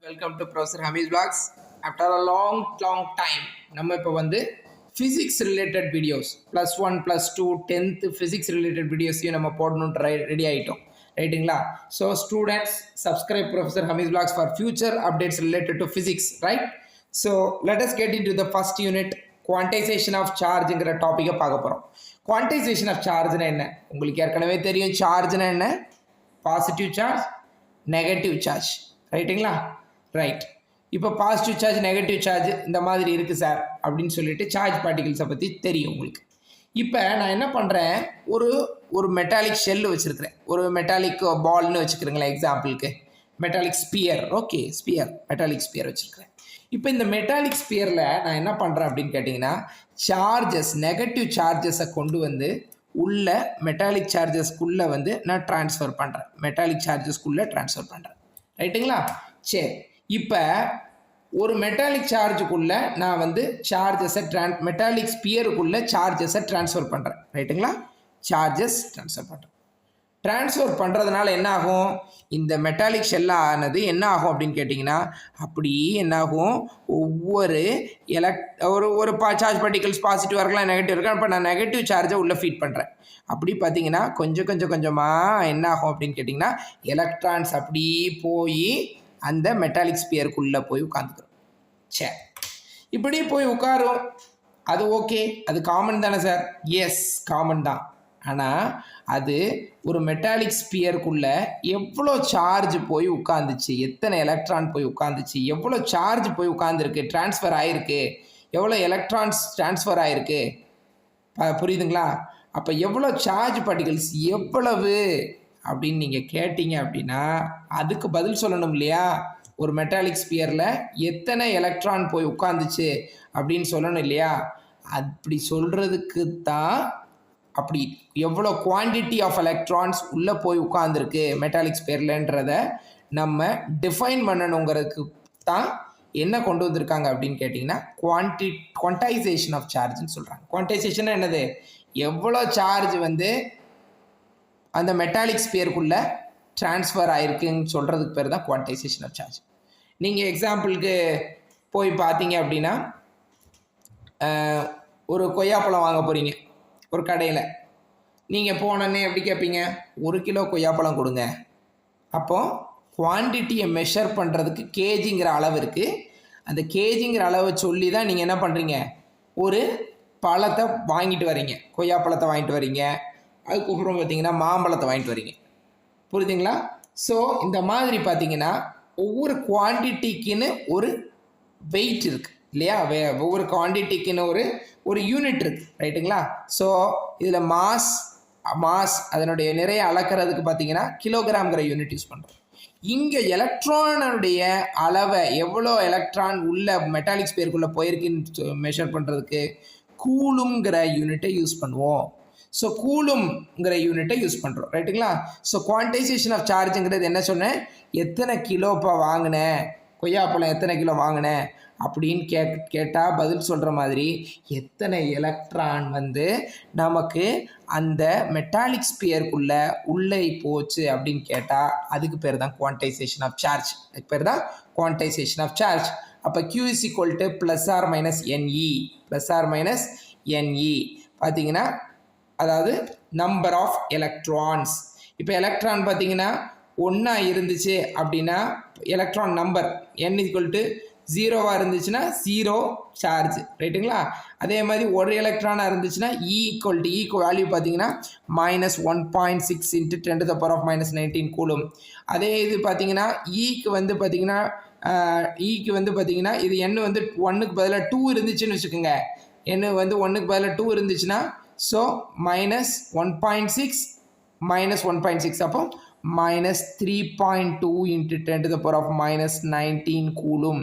Welcome to professor Hamees vlogs. After a long time நம்ம இப்போ வந்து physics related videos +1 +2 10th physics related வீடியோஸையும் நம்ம போடணுன்ற ரெடி ஆகிட்டோம் ரைட்டுங்களா. So students subscribe professor Hamees vlogs for future updates related to physics right. So let us get into the first unit quantization of சார்ஜுங்கிற டாப்பிக்கை பார்க்க போகிறோம். குவான்டைசேஷன் ஆஃப் சார்ஜ்னா என்ன உங்களுக்கு ஏற்கனவே தெரியும். சார்ஜ்னா என்ன? பாசிட்டிவ் சார்ஜ், நெகட்டிவ் சார்ஜ் ரைட்டுங்களா. ரைட், இப்போ பாசிட்டிவ் சார்ஜ் நெகட்டிவ் சார்ஜ் இந்த மாதிரி இருக்குது சார் அப்படின்னு சொல்லிட்டு சார்ஜ் பார்ட்டிகல்ஸை பற்றி தெரியும் உங்களுக்கு. இப்போ நான் என்ன பண்ணுறேன், ஒரு மெட்டாலிக் ஷெல் வச்சுருக்கிறேன், ஒரு மெட்டாலிக் பால்னு வச்சுக்கிறேங்களேன் எக்ஸாம்பிளுக்கு. Metallic sphere, okay sphere, metallic sphere வச்சுருக்கிறேன். இப்போ இந்த மெட்டாலிக் ஸ்பியரில் நான் என்ன பண்ணுறேன் அப்படின்னு கேட்டிங்கன்னா, சார்ஜஸ் நெகட்டிவ் சார்ஜஸை கொண்டு வந்து உள்ள மெட்டாலிக் சார்ஜஸ்க்குள்ளே வந்து நான் ட்ரான்ஸ்ஃபர் பண்ணுறேன், மெட்டாலிக் சார்ஜஸ்க்குள்ளே ட்ரான்ஸ்ஃபர் பண்ணுறேன் ரைட்டுங்களா. சரி, இப்போ ஒரு மெட்டாலிக் சார்ஜுக்குள்ளே நான் வந்து சார்ஜஸை மெட்டாலிக் ஸ்பியருக்குள்ளே சார்ஜஸை ட்ரான்ஸ்ஃபர் பண்ணுறேன் ரைட்டுங்களா. சார்ஜஸ் ட்ரான்ஸ்ஃபர் பண்ணுறேன். ட்ரான்ஸ்ஃபர் பண்ணுறதுனால என்ன ஆகும், இந்த மெட்டாலிக் ஷெல்லானது என்ன ஆகும் அப்படின்னு கேட்டிங்கன்னா, அப்படி என்னாகும், ஒவ்வொரு ஒரு சார்ஜ் பார்ட்டிகல்ஸ் பாசிட்டிவாக இருக்கலாம் நெகட்டிவ் இருக்கலாம். இப்போ நான் நெகட்டிவ் சார்ஜை உள்ளே ஃபீட் பண்ணுறேன். அப்படி பார்த்தீங்கன்னா கொஞ்சமாக என்ன ஆகும் அப்படின்னு கேட்டிங்கன்னா, எலக்ட்ரான்ஸ் அப்படி போய் அந்த மெட்டாலிக் ஸ்பியருக்குள்ளே போய் உட்காந்துக்கிறோம். சரி, இப்படி போய் உட்காரும். அது ஓகே, அது காமன் தானே சார்? எஸ் காமன் தான். ஆனால் அது ஒரு மெட்டாலிக் ஸ்பியருக்குள்ளே எவ்வளோ சார்ஜ் போய் உட்காந்துச்சு, எத்தனை எலக்ட்ரான் போய் உட்காந்துச்சு, எவ்வளோ சார்ஜ் போய் உட்காந்துருக்கு, ட்ரான்ஸ்ஃபர் ஆகிருக்கு, எவ்வளோ எலக்ட்ரான்ஸ் ட்ரான்ஸ்ஃபர் ஆகிருக்கு, புரியுதுங்களா. அப்போ எவ்வளோ சார்ஜ் பார்ட்டிகல்ஸ் எவ்வளவு அப்படின்னு நீங்கள் கேட்டீங்க அப்படின்னா அதுக்கு பதில் சொல்லணும் இல்லையா. ஒரு மெட்டாலிக் ஸ்பியரில் எத்தனை எலக்ட்ரான் போய் உட்காந்துச்சு அப்படின்னு சொல்லணும் இல்லையா. அப்படி சொல்கிறதுக்கு தான் அப்படி எவ்வளோ குவான்டிட்டி ஆஃப் எலக்ட்ரான்ஸ் உள்ளே போய் உட்காந்துருக்கு மெட்டாலிக் ஸ்பியர்லன்றதை நம்ம டிஃபைன் பண்ணணுங்கிறதுக்கு தான் என்ன கொண்டு வந்திருக்காங்க அப்படின்னு கேட்டிங்கன்னா, குவான்டைசேஷன் ஆஃப் சார்ஜ்னு சொல்கிறாங்க. குவான்டைசேஷன் என்னது, எவ்வளோ சார்ஜ் வந்து அந்த மெட்டாலிக் ஸ்பியருக்குள்ளே ட்ரான்ஸ்ஃபர் ஆகிருக்குன்னு சொல்கிறதுக்கு பேர் தான் குவான்டைசேஷன் ஆஃப் சார்ஜ். நீங்கள் எக்ஸாம்பிளுக்கு போய் பார்த்தீங்க அப்படின்னா, ஒரு கொய்யாப்பழம் வாங்க போகிறீங்க ஒரு கடையில். நீங்கள் போனோன்னே எப்படி கேட்பீங்க, 1 கிலோ கொய்யாப்பழம் கொடுங்க. அப்போது குவான்டிட்டியை மெஷர் பண்ணுறதுக்கு கேஜிங்கிற அளவு இருக்குது. அந்த கேஜிங்கிற அளவை சொல்லி தான் நீங்கள் என்ன பண்ணுறீங்க, ஒரு பழத்தை வாங்கிட்டு வரீங்க, கொய்யாப்பழத்தை வாங்கிட்டு வரீங்க, அதுக்கப்புறம் பார்த்தீங்கன்னா மாம்பழத்தை வாங்கிட்டு வரீங்க, புரியுதுங்களா. ஸோ இந்த மாதிரி பார்த்தீங்கன்னா ஒவ்வொரு குவான்டிட்டிக்குன்னு ஒரு வெயிட் இருக்குது இல்லையா. ஒவ்வொரு குவான்டிட்டிக்குன்னு ஒரு யூனிட் இருக்குது ரைட்டுங்களா. ஸோ இதில் மாஸ் அதனுடைய நிறைய அளக்கிறதுக்கு பார்த்தீங்கன்னா கிலோகிராம்ங்கிற யூனிட் யூஸ் பண்ணுறோம். இங்கே எலக்ட்ரானுடைய அளவை எவ்வளோ எலக்ட்ரான் உள்ள மெட்டாலிக் ஸ்பியருக்குள்ளே போயிருக்குன்னு மெஷர் பண்ணுறதுக்கு கூலும்ங்கிற யூனிட்டை யூஸ் பண்ணுவோம். ஸோ கூலும்ங்கிற யூனிட்டை யூஸ் பண்ணுறோம் ரைட்டுங்களா. ஸோ குவான்டைசேஷன் ஆஃப் சார்ஜுங்கிறது என்ன சொன்னேன், எத்தனை கிலோப்பா வாங்கினேன் கொய்யாப்பழம், எத்தனை கிலோ வாங்கினேன் அப்படின்னு கேட்டால் பதில் சொல்கிற மாதிரி எத்தனை எலக்ட்ரான் வந்து நமக்கு அந்த மெட்டாலிக் ஸ்பியருக்குள்ளே உள்ளே போச்சு அப்படின்னு கேட்டால் அதுக்கு பேர் தான் குவான்டைசேஷன் ஆஃப் சார்ஜ். அதுக்கு பேர் தான் குவான்டைசேஷன் ஆஃப் சார்ஜ். அப்போ Q = +or -NE பார்த்தீங்கன்னா, அதாவது நம்பர் ஆஃப் எலக்ட்ரான்ஸ். இப்போ எலக்ட்ரான் பார்த்தீங்கன்னா 1 இருந்துச்சு அப்படின்னா எலக்ட்ரான் நம்பர் N = 0 இருந்துச்சுன்னா 0 சார்ஜ் ரைட்டுங்களா. அதே மாதிரி ஒரு எலக்ட்ரானாக இருந்துச்சுன்னா ஈக்கு வேல்யூ பார்த்தீங்கன்னா -1.6 × 10⁻⁻19 கூலும். அதே இது பார்த்தீங்கன்னா ஈக்கு வந்து பார்த்தீங்கன்னா இது N வந்து 1க்கு பதிலாக 2 இருந்துச்சுன்னு வச்சுக்கோங்க. N வந்து 1க்கு பதிலாக 2 இருந்துச்சுன்னா ஸோ -1.6 -1.6 அப்போ -3.2 × 10⁻⁻19 கூலும்